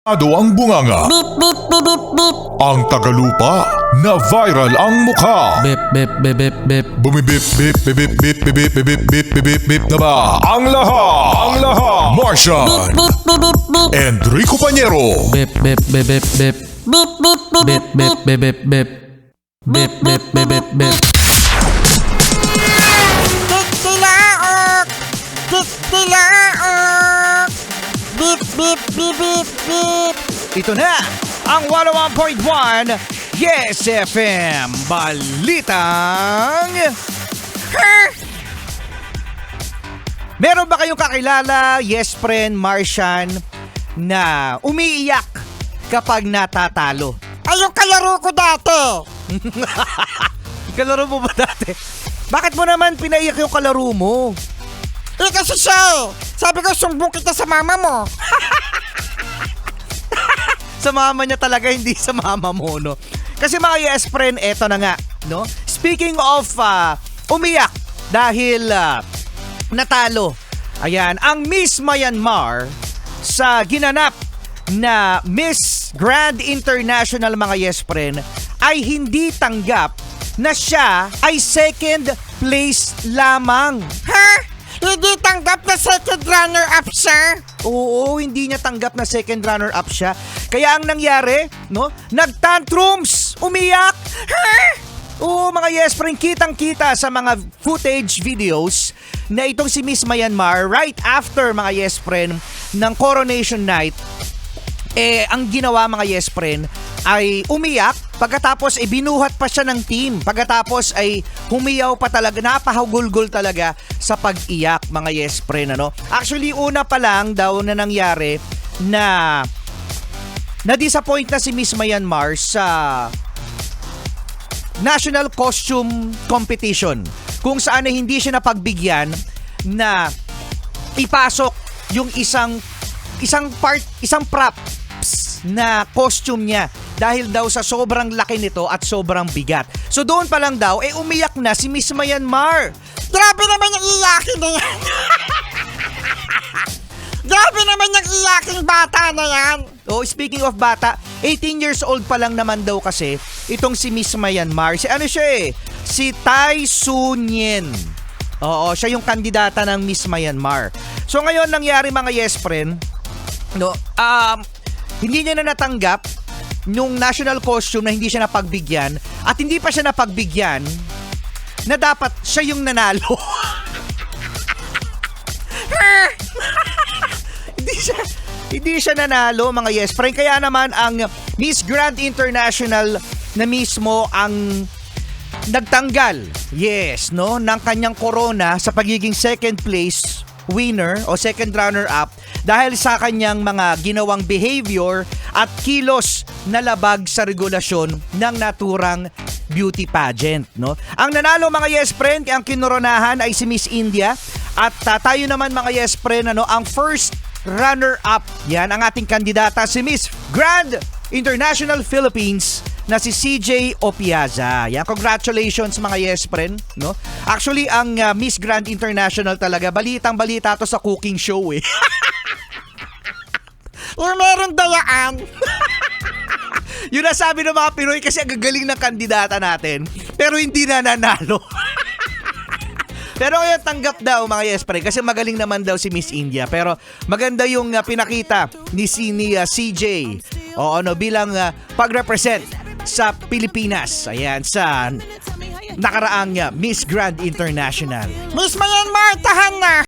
Ang bunganga, Beep, beep, beep, beep, beep. ang tagalupa, na viral ang mukha. Bip, bip, bip, bip, bip. Bumibip, bip, bip, bip, bip, bip, bip, bip, bip, bip, bip na ba? Ang lahat, Martian, Beep, beep, beep, beep. Enrico Pañero, Bip, bip, bip, bip, bip. Beep, beep, beep, Bip, beep, bip, bip, bip, bip. Bip, bip, bip, bip, bip. Titilaok! Titilaok! Beep, beep, beep, beep, beep. Ito na ang 101.1 Yes FM Balitang Meron ba kayong kakilala, yes friend, Martian, na umiiyak kapag natatalo? Ay, yung kalaro ko dati. Kalaro mo ba dati? Bakit mo naman pinaiyak yung kalaro mo? Eh, kasi siya eh. Sabi ko, sumbong kita sa mama mo. Sa mama niya talaga, hindi sa mama mo, no? Kasi mga yes friend, eto na nga, no? Speaking of umiyak dahil natalo. Ayan, ang Miss Myanmar sa ginanap na Miss Grand International, mga yes friend, ay hindi tanggap na siya ay second place lamang. Ha? Hindi tanggap na second runner-up siya? Oo, hindi niya tanggap na second runner-up siya. Kaya ang nangyari, no? Nagtantrums, umiyak. Ha? Oo, mga yes friend, kitang-kita sa mga footage videos na itong si Miss Myanmar right after, mga yes friend, ng coronation night, ang ginawa, mga yes friend, ay umiyak. Pagkatapos binuhat pa siya ng team. Pagkatapos ay humiyaw pa talaga. Napahugulgol talaga sa pag-iyak, mga yes friend, ano? Actually, una pa lang daw na nangyari na na-disappoint na si Miss Myanmar sa National Costume Competition, kung saan na hindi siya napagbigyan na ipasok yung isang props na costume niya dahil daw sa sobrang laki nito at sobrang bigat. So doon pa lang daw, umiyak na si Miss Myanmar. Grabe naman yung iyakin na yan. Grabe naman yung iyaking bata na yan. Oh, speaking of bata, 18 years old pa lang naman daw kasi itong si Miss Myanmar. Si ano siya si Tai Sunyin. Oo, siya yung kandidata ng Miss Myanmar. So ngayon nangyari, mga yes friend, no, hindi niya na natanggap nung national costume na hindi siya napagbigyan, at hindi pa siya napagbigyan na dapat siya yung nanalo. Hindi siya nanalo, mga yes friend. Kaya naman ang Miss Grand International na mismo ang nagtanggal, yes, no, ng kanyang corona sa pagiging second place winner o second runner-up dahil sa kanyang mga ginawang behavior at kilos na labag sa regulasyon ng naturang beauty pageant, no? Ang nanalo, mga yes friend, ang kinoronahan ay si Miss India, at tayo naman, mga yes friend, ang first runner-up, yan ang ating kandidata, si Miss Grand International Philippines na si CJ Opiaza. Yan, congratulations, mga yes friend, no? Actually, ang Miss Grand International talaga, balitang-balita to sa cooking show eh. Yung meron dayaan. Yun na sabi ng mga Pinoy, kasi ang gagaling ng kandidata natin, pero hindi na nanalo. Pero ngayon tanggap daw, mga yes friend, kasi magaling naman daw si Miss India. Pero maganda yung pinakita ni CJ. Oo, no, bilang pag-represent sa Pilipinas. Ayan, sa nakaraang Miss Grand International. Miss Myanmar, tahan na.